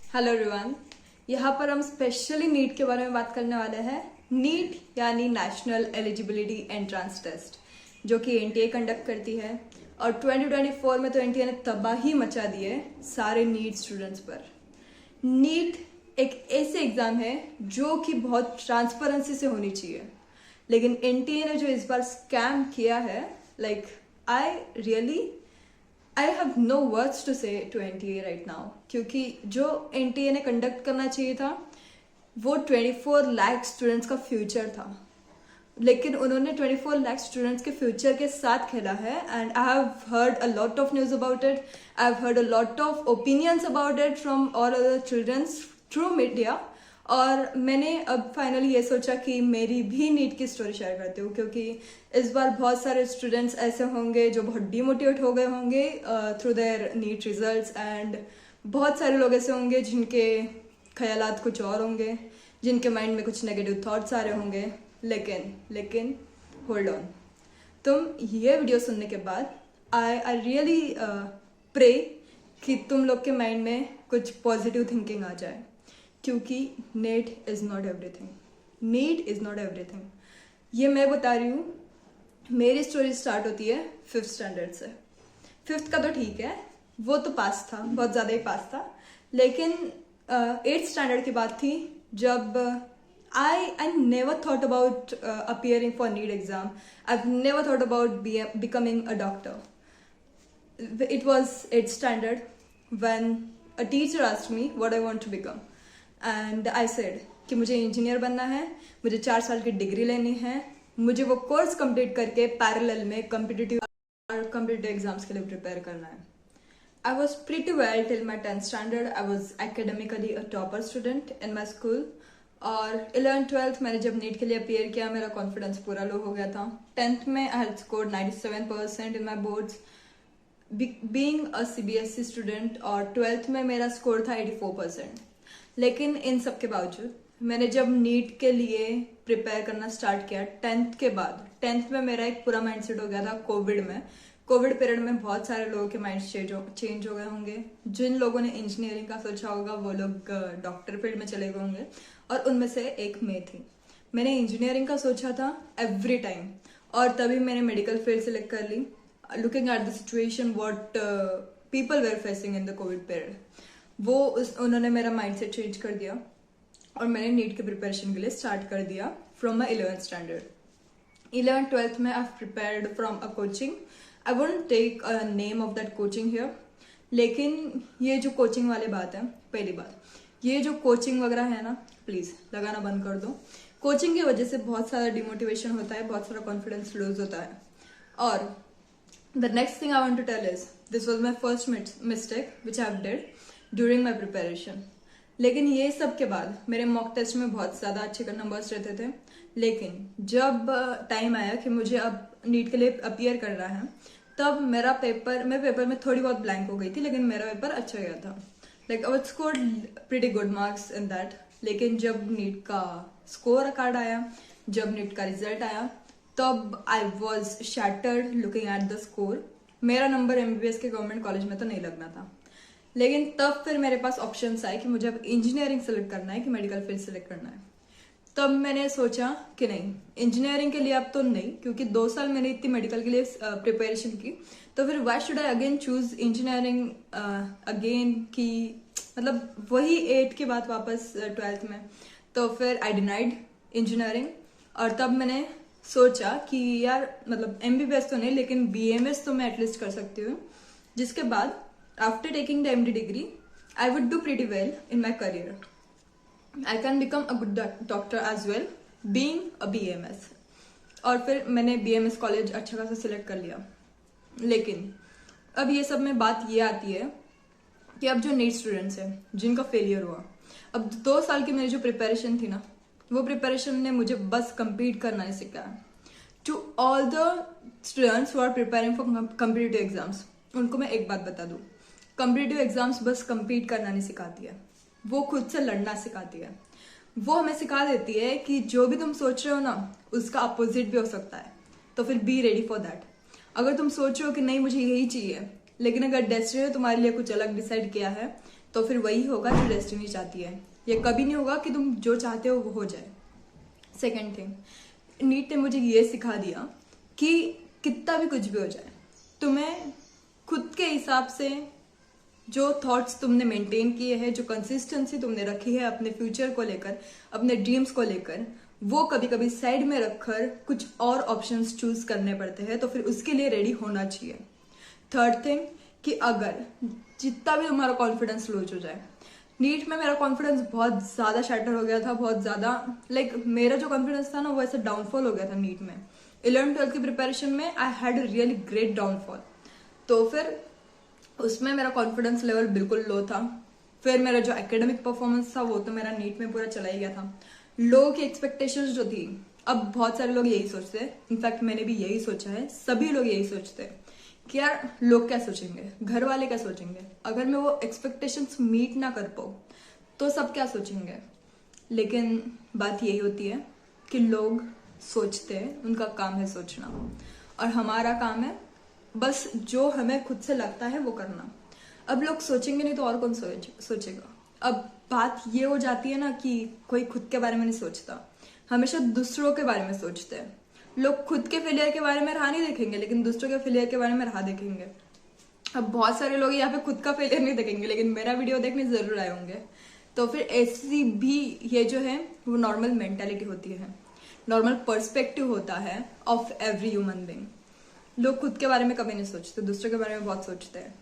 Hello everyone. यहाँ पर हम स्पेशली नीट के बारे में बात करने वाले हैं। नीट यानी नेशनल एलिजिबिलिटी एंट्रेंस टेस्ट, जो कि एनटीए कंडक्ट करती है। और 2024 में तो एनटीए ने तबाही मचा दी है सारे नीट स्टूडेंट्स पर। नीट एक ऐसे एग्जाम है जो कि बहुत ट्रांसपेरेंसी से होनी चाहिए, लेकिन एनटीए ने जो इस बार स्कैम किया है, like I have no words to say to NTA right now, क्योंकि जो एनटीए ने कंडक्ट करना चाहिए था वो 24 लाख स्टूडेंट्स का फ्यूचर था, लेकिन उन्होंने 24 लाख स्टूडेंट्स के फ्यूचर के साथ खेला है। And I have heard a lot of news about it, I have heard a lot of opinions about it from all other childrens through media. और मैंने अब फाइनली ये सोचा कि मेरी भी नीट की स्टोरी शेयर करती हूँ, क्योंकि इस बार बहुत सारे स्टूडेंट्स ऐसे होंगे जो बहुत डिमोटिवेट हो गए होंगे through their NEET results, and बहुत सारे लोग ऐसे होंगे जिनके ख्यालात कुछ और होंगे, जिनके माइंड में कुछ नेगेटिव थॉट्स आ रहे होंगे। लेकिन होल्ड ऑन, तुम ये वीडियो सुनने के बाद आई रियली प्रे कि तुम लोग के माइंड में कुछ पॉजिटिव थिंकिंग आ जाए, क्योंकि नीट इज़ नॉट एवरीथिंग। ये मैं बता रही हूँ। मेरी स्टोरी स्टार्ट होती है 5th स्टैंडर्ड से। 5th का तो ठीक है, वो तो पास था, बहुत ज़्यादा ही पास था। लेकिन 8th स्टैंडर्ड की बात थी जब I never thought about appearing for NEET exam. I've never thought about becoming a doctor. It was 8th standard when a teacher asked me what I want to become. And I said कि मुझे engineer बनना है, मुझे 4 साल की degree लेनी है, मुझे वो कोर्स कंप्लीट करके पैरेलल में कम्पिटिटिव एग्जाम्स के लिए प्रिपेयर करना है। I was pretty well till my 10th standard. I was academically a topper student in my school. और 11th-12th मैंने जब नीट के लिए अपियर किया, मेरा कॉन्फिडेंस पूरा लो हो गया था। 10th में I had scored 97% in my boards being a CBSE student, और 12th में मेरा स्कोर था 84%। लेकिन इन सब के बावजूद मैंने जब नीट के लिए प्रिपेयर करना स्टार्ट किया 10th के बाद, 10th में मेरा एक पूरा माइंडसेट हो गया था कोविड पीरियड में बहुत सारे लोगों के माइंड चेंज हो गए होंगे। जिन लोगों ने इंजीनियरिंग का सोचा होगा वो लोग डॉक्टर फील्ड में चले गए होंगे, और उनमें से एक मैं थी। मैंने इंजीनियरिंग का सोचा था एवरी टाइम, और तभी मैंने मेडिकल फील्ड सेलेक्ट कर ली, looking at the situation what people were facing in the COVID period. उन्होंने मेरा माइंडसेट चेंज कर दिया, और मैंने नीट के प्रिपरेशन के लिए स्टार्ट कर दिया from my 11th standard. 11th-12th में I prepared from a coaching. I won't take a name of that coaching here, लेकिन ये जो कोचिंग वाली बात है, पहली बात, ये जो कोचिंग वगैरह है ना, प्लीज लगाना बंद कर दो। कोचिंग की वजह से बहुत सारा डिमोटिवेशन होता है, बहुत सारा कॉन्फिडेंस लूज होता है। और the next thing I want to tell is this was my first mistake which I have did during my preparation. लेकिन ये सब के बाद मेरे मॉक टेस्ट में बहुत ज़्यादा अच्छे नंबर्स रहते थे। लेकिन जब टाइम आया कि मुझे अब नीट के लिए अपियर करना है, तब मेरा पेपर में थोड़ी बहुत ब्लैंक हो गई थी, लेकिन मेरा पेपर अच्छा गया था। Like I scored pretty good marks in that. लेकिन जब नीट का स्कोर कार्ड आया, जब नीट का रिजल्ट आया, तब I was shattered looking at the score. मेरा नंबर MBBS के गवर्नमेंट कॉलेज में तो नहीं लगना था, लेकिन तब फिर मेरे पास ऑप्शंस आए कि मुझे अब इंजीनियरिंग सेलेक्ट करना है कि मेडिकल फील्ड सेलेक्ट करना है। तब मैंने सोचा कि नहीं, इंजीनियरिंग के लिए अब तो नहीं, क्योंकि 2 साल मैंने इतनी मेडिकल के लिए प्रिपरेशन की, तो फिर why should I again choose engineering again, की मतलब वही 8 के बाद वापस 12th में। तो फिर आई डिनाइड इंजीनियरिंग, और तब मैंने सोचा कि यार मतलब MBBS तो नहीं, लेकिन BMS तो मैं एटलीस्ट कर सकती हूँ। जिसके बाद after taking the MD degree, I would do pretty well in my career. I can become a good doctor as well, being a BMS. और फिर मैंने BMS कॉलेज अच्छा खासा सिलेक्ट कर लिया। लेकिन अब ये सब में बात ये आती है कि अब जो नीट स्टूडेंट्स हैं जिनका फेलियर हुआ, अब 2 साल की मेरी जो प्रिपरेशन थी ना, वो प्रिपरेशन ने मुझे बस compete करना नहीं सिखाया। To all the students who are preparing for competitive exams, उनको मैं एक बात बता दूं, कॉम्पिटिटिव एग्जाम्स बस compete करना नहीं सिखाती है, वो खुद से लड़ना सिखाती है। वो हमें सिखा देती है कि जो भी तुम सोच रहे हो ना, उसका अपोजिट भी हो सकता है, तो फिर बी रेडी फॉर दैट। अगर तुम सोच रहे हो कि नहीं मुझे यही चाहिए, लेकिन अगर डेस्टिनी ने तुम्हारे लिए कुछ अलग डिसाइड किया है, तो फिर वही होगा जो डेस्टिनी चाहती है। ये कभी नहीं होगा कि तुम जो चाहते हो वो हो जाए। सेकेंड थिंग, नीट ने मुझे ये सिखा दिया कि कितना भी कुछ भी हो जाए, तुम्हें खुद के हिसाब से जो थॉट्स तुमने मेंटेन किए हैं, जो कंसिस्टेंसी तुमने रखी है अपने फ्यूचर को लेकर, अपने ड्रीम्स को लेकर, वो कभी कभी साइड में रखकर कुछ और ऑप्शंस चूज करने पड़ते हैं, तो फिर उसके लिए रेडी होना चाहिए। थर्ड थिंग, कि अगर जितना भी तुम्हारा कॉन्फिडेंस लूज हो जाए, नीट में मेरा कॉन्फिडेंस बहुत ज्यादा शैटर हो गया था, बहुत ज्यादा मेरा जो कॉन्फिडेंस था ना वो ऐसे डाउनफॉल हो गया था नीट में। 11th-12th की प्रिपरेशन में I had a really great downfall. तो फिर उसमें मेरा कॉन्फिडेंस लेवल बिल्कुल लो था। फिर मेरा जो एकेडमिक परफॉर्मेंस था वो तो मेरा नीट में पूरा चला ही गया था। लोगों की एक्सपेक्टेशंस जो थी, अब बहुत सारे लोग यही सोचते हैं, इनफैक्ट मैंने भी यही सोचा है, सभी लोग यही सोचते हैं कि यार लोग क्या सोचेंगे, घर वाले क्या सोचेंगे, अगर मैं वो एक्सपेक्टेशंस मीट ना कर पाऊँ तो सब क्या सोचेंगे। लेकिन बात यही होती है कि लोग सोचते हैं, उनका काम है सोचना, और हमारा काम है बस जो हमें खुद से लगता है वो करना। अब लोग सोचेंगे नहीं तो और कौन सोचेगा। अब बात ये हो जाती है ना कि कोई खुद के बारे में नहीं सोचता, हमेशा दूसरों के बारे में सोचते हैं। लोग खुद के फेलियर के बारे में राह नहीं देखेंगे, लेकिन दूसरों के फेलियर के बारे में राह देखेंगे। अब बहुत सारे लोग यहाँ पे खुद का फेलियर नहीं देखेंगे, लेकिन मेरा वीडियो देखने जरूर आए होंगे। तो फिर ऐसी भी ये जो है वो नॉर्मल मेंटालिटी होती है, नॉर्मल पर्सपेक्टिव होता है ऑफ एवरी ह्यूमन बीइंग। लोग खुद के बारे में कभी नहीं सोचते, दूसरों के बारे में बहुत सोचते हैं।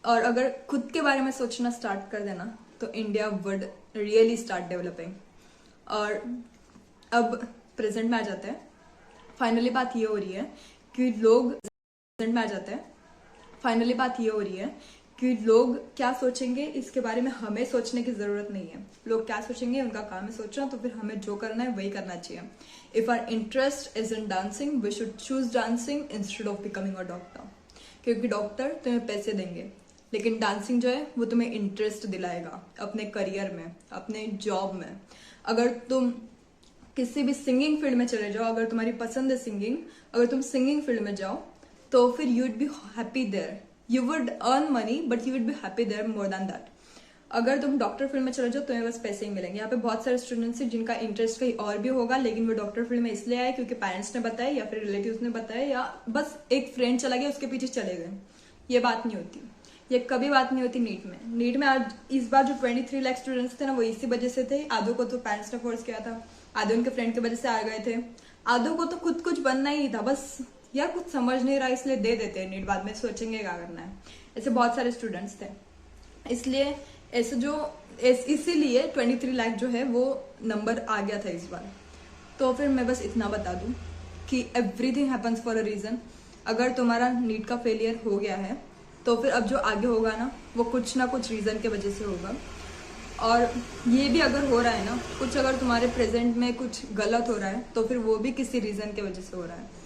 और अगर खुद के बारे में सोचना स्टार्ट कर देना तो India would really start developing. और अब प्रेजेंट में आ जाते हैं। फाइनली बात ये हो रही है कि लोग प्रेजेंट में आ जाते हैं। फाइनली बात ये हो रही है कि लोग क्या सोचेंगे इसके बारे में हमें सोचने की जरूरत नहीं है। लोग क्या सोचेंगे उनका काम है सोचना, तो फिर हमें जो करना है वही करना चाहिए। If our interest is in dancing we should choose dancing instead of becoming a doctor, क्योंकि डॉक्टर तुम्हें पैसे देंगे, लेकिन डांसिंग जो है वो तुम्हें इंटरेस्ट दिलाएगा अपने करियर में, अपने जॉब में। अगर तुम किसी भी सिंगिंग फील्ड में चले जाओ, अगर तुम्हारी पसंद है सिंगिंग, अगर तुम सिंगिंग फील्ड में जाओ तो फिर you would be happy there, you would earn money but you would be happy there more than that. अगर तुम डॉक्टर फील्ड में चले जाओ तुम्हें बस पैसे ही मिलेंगे। यहाँ पे बहुत सारे स्टूडेंट्स हैं जिनका इंटरेस्ट कहीं और भी होगा, लेकिन वो डॉक्टर फील्ड में इसलिए आए क्योंकि पेरेंट्स ने बताया या फिर रिलेटिव्स ने बताया या बस एक फ्रेंड चला गया उसके पीछे चले गए। ये बात नहीं होती, ये कभी बात नहीं होती नीट में। नीट में आज इस बार जो 23 लाख स्टूडेंट्स थे ना वो इसी वजह से थे। आधो को तो पेरेंट्स ने फोर्स किया था, आधे उनके फ्रेंड की वजह से आ गए थे, आधो को तो खुद कुछ बनना ही था, बस यार कुछ समझ नहीं रहा इसलिए दे देते हैं नीट, बाद में सोचेंगे क्या करना है। ऐसे बहुत सारे स्टूडेंट्स थे, इसलिए ऐसे जो इसीलिए 23 लाख जो है वो नंबर आ गया था इस बार। तो फिर मैं बस इतना बता दूं कि everything happens for a reason. अगर तुम्हारा नीट का फेलियर हो गया है तो फिर अब जो आगे होगा ना वो कुछ ना कुछ रीजन के वजह से होगा। और ये भी अगर हो रहा है ना कुछ, अगर तुम्हारे प्रेजेंट में कुछ गलत हो रहा है तो फिर वो भी किसी रीजन के वजह से हो रहा है।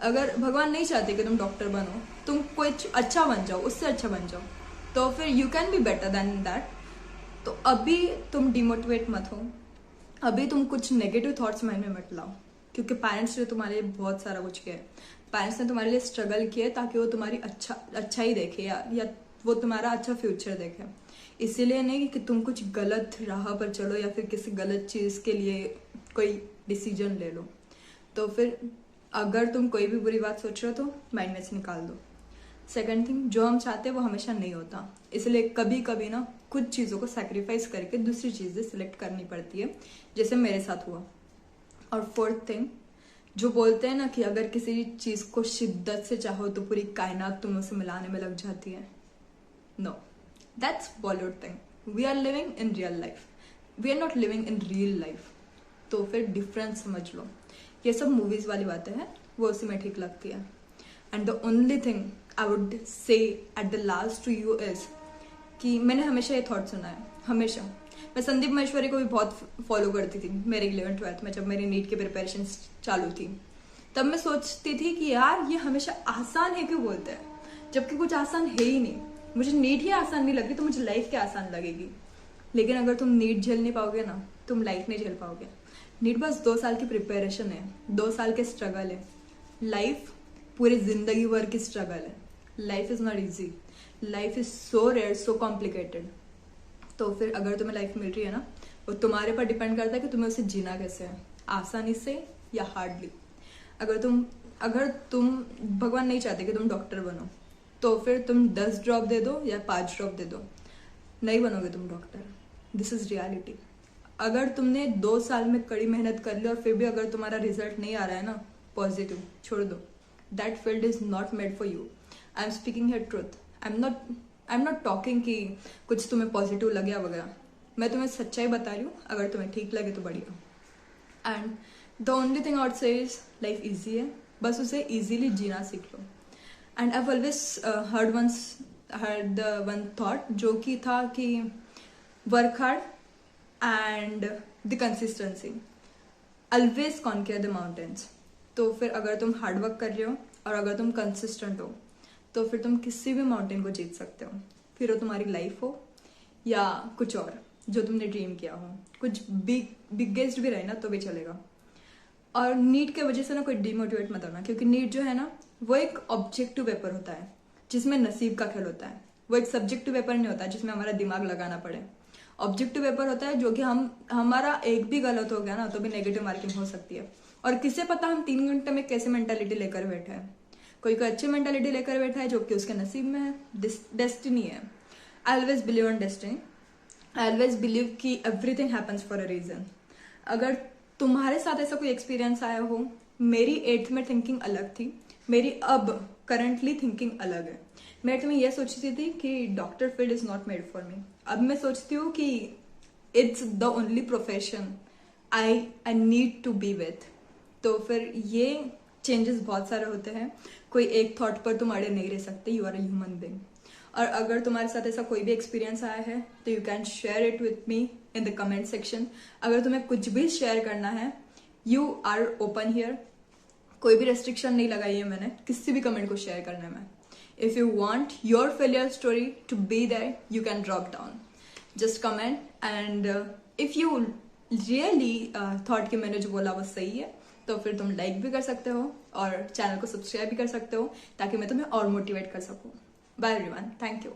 अगर भगवान नहीं चाहते कि तुम डॉक्टर बनो, तुम कुछ अच्छा बन जाओ, उससे अच्छा बन जाओ, तो फिर you can be better than that. तो अभी तुम डिमोटिवेट मत हो, अभी तुम कुछ नेगेटिव थॉट्स माइंड में मत लाओ, क्योंकि पेरेंट्स ने तुम्हारे लिए बहुत सारा कुछ किया है। पेरेंट्स ने तुम्हारे लिए स्ट्रगल किया ताकि वो तुम्हारी अच्छा ही देखे या वो तुम्हारा अच्छा फ्यूचर देखे। इसीलिए नहीं कि तुम कुछ गलत राह पर चलो या फिर किसी गलत चीज के लिए कोई डिसीजन ले लो। तो फिर अगर तुम कोई भी बुरी बात सोच रहे हो तो माइंड में से निकाल दो। सेकंड थिंग, जो हम चाहते हैं वो हमेशा नहीं होता, इसलिए कभी कभी ना कुछ चीज़ों को सैक्रिफाइस करके दूसरी चीज़ें सिलेक्ट करनी पड़ती है, जैसे मेरे साथ हुआ। और फोर्थ थिंग, जो बोलते हैं ना कि अगर किसी चीज़ को शिद्दत से चाहो तो पूरी कायनात तुम उसे मिलाने में लग जाती है। No, that's Bollywood thing. We are living in real life, we are not living in real life. तो फिर डिफरेंस समझ लो। ये सब मूवीज वाली बातें हैं, वो उसी में ठीक लगती है। And the only thing I would say at the last to you is कि मैंने हमेशा ये थॉट सुना है, हमेशा। मैं संदीप महेश्वरी को भी बहुत फॉलो करती थी मेरे 11th-12th में, जब मेरी नीट की प्रिपरेशन चालू थी। तब मैं सोचती थी कि यार ये हमेशा आसान है क्यों बोलते हैं, जबकि कुछ आसान है ही नहीं। मुझे नीट ही आसान नहीं लगी तो मुझे लाइफ क्या आसान लगेगी। लेकिन अगर तुम नीट झेल नहीं पाओगे ना, तुम लाइफ नहीं झेल पाओगे। नीट बस 2 साल की प्रिपरेशन है, 2 साल के स्ट्रगल है। लाइफ पूरी जिंदगी भर की स्ट्रगल है। Life is not easy, life is so rare, so complicated. तो फिर अगर तुम्हें लाइफ मिल रही है ना, वो तुम्हारे पर डिपेंड करता है कि तुम्हें उसे जीना कैसे है, आसानी से या हार्डली। अगर तुम भगवान नहीं चाहते कि तुम डॉक्टर बनो, तो फिर तुम 10 ड्रॉप दे दो या 5 ड्रॉप दे दो, नहीं बनोगे तुम डॉक्टर। This is reality. अगर तुमने 2 साल में कड़ी मेहनत कर ली और फिर भी अगर तुम्हारा रिजल्ट नहीं आ रहा है ना पॉजिटिव, छोड़ दो। That field is not made for you. I am speaking here truth. I am not talking कि कुछ तुम्हें पॉजिटिव लगे वगैरह। मैं तुम्हें सच्चाई बता रही हूँ, अगर तुम्हें ठीक लगे तो बढ़िया। And the only thing out से इज लाइफ ईजी है, बस उसे ईजीली जीना सीख लो। And I always heard the one thought जो कि था कि work hard and the consistency always conquer the mountains. तो फिर अगर तुम हार्ड वर्क कर रहे हो और अगर तुम कंसिस्टेंट हो, तो फिर तुम किसी भी माउंटेन को जीत सकते हो, फिर वो तुम्हारी लाइफ हो या कुछ और जो तुमने ड्रीम किया हो। कुछ बिगेस्ट भी रहे ना तो भी चलेगा। और नीट के वजह से ना कोई डिमोटिवेट मत होना, क्योंकि नीट जो है ना वो एक ऑब्जेक्टिव पेपर होता है जिसमें नसीब का खेल होता है। वो एक सब्जेक्टिव पेपर नहीं होता जिसमें हमारा दिमाग लगाना पड़े। ऑब्जेक्टिव पेपर होता है जो कि हमारा एक भी गलत हो गया ना तो भी नेगेटिव मार्किंग हो सकती है। और किसे पता हम 3 घंटे में कैसे मेंटालिटी लेकर बैठे हैं। कोई अच्छी मेंटालिटी लेकर बैठा है जो कि उसके नसीब में है, डेस्टिनी है। I always believe in destiny. I always believe कि everything happens for a reason. अगर तुम्हारे साथ ऐसा कोई एक्सपीरियंस आया हो, मेरी 8th में थिंकिंग अलग थी, मेरी अब करंटली थिंकिंग अलग है। मैं तुम्हें यह सोचती थी कि doctor field is not made for me, अब मैं सोचती हूँ कि it's the only profession I need to be with. तो फिर ये चेंजेस बहुत सारे होते हैं। कोई एक थॉट पर तुम अड़े नहीं रह सकते, you are a human being. और अगर तुम्हारे साथ ऐसा कोई भी एक्सपीरियंस आया है तो you can share it with me in the comment section. अगर तुम्हें कुछ भी शेयर करना है, यू आर ओपन हियर। कोई भी रेस्ट्रिक्शन नहीं लगाई है मैंने किसी भी कमेंट को शेयर करने में। If you want your failure story to be there, you can drop down, just comment. And if you really thought कि मैंने जो बोला वो सही है, तो फिर तुम लाइक भी कर सकते हो और चैनल को सब्सक्राइब भी कर सकते हो, ताकि मैं तुम्हें और मोटिवेट कर सकूं। Bye everyone, thank you.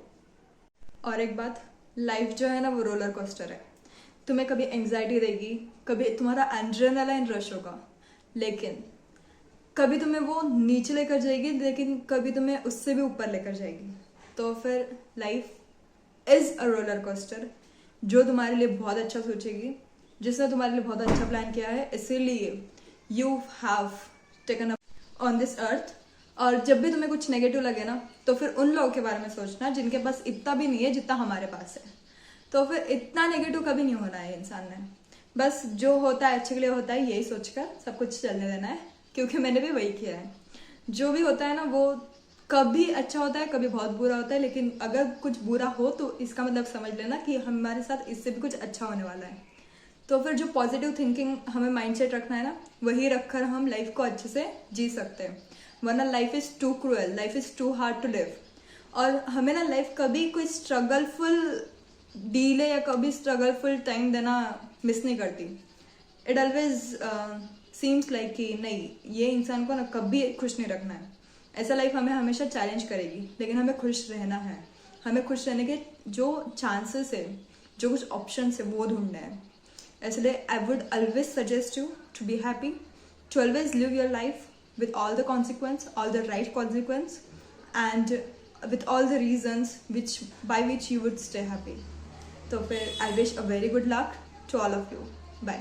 और एक बात, लाइफ जो है ना वो रोलर कोस्टर है। तुम्हें कभी एंग्जाइटी देगी, कभी तुम्हारा एड्रेनालाइन रश होगा, लेकिन कभी तुम्हें वो नीचे लेकर जाएगी, लेकिन कभी तुम्हें उससे भी ऊपर लेकर जाएगी। तो फिर life is a roller coaster जो तुम्हारे लिए बहुत अच्छा सोचेगी, जिसने तुम्हारे लिए बहुत अच्छा प्लान किया है, इसीलिए you have taken up on this earth. और जब भी तुम्हें कुछ नेगेटिव लगे ना, तो फिर उन लोगों के बारे में सोचना जिनके पास इतना भी नहीं है जितना हमारे पास है। तो फिर इतना नेगेटिव कभी नहीं होना है इंसान ने। बस जो होता है अच्छे के लिए होता है, यही सोचकर सब कुछ चलने देना है, क्योंकि मैंने भी वही किया है। जो भी होता है ना वो कभी अच्छा होता है, कभी बहुत बुरा होता है, लेकिन अगर कुछ बुरा हो तो इसका मतलब समझ लेना कि हमारे साथ इससे भी कुछ अच्छा होने वाला है। तो फिर जो पॉजिटिव थिंकिंग हमें माइंडसेट रखना है ना, वही रखकर हम लाइफ को अच्छे से जी सकते हैं। वरना life is too cruel, life is too hard to live. और हमें ना लाइफ कभी कोई स्ट्रगलफुल डील या कभी स्ट्रगलफुल टाइम देना मिस नहीं करती। इट ऑलवेज सीम्स लाइक कि नहीं, ये इंसान को ना कभी खुश नहीं रखना है। ऐसा लाइफ हमें हमेशा चैलेंज करेगी, लेकिन हमें खुश रहना है। हमें खुश रहने के जो चांसेस है, जो कुछ ऑप्शन है, वो ढूंढना है। इसलिए I would always suggest you to be happy, to always live your life with all the consequence, all the right consequence, and with all the reasons by which you would stay happy. So I wish a very good luck to all of you. Bye.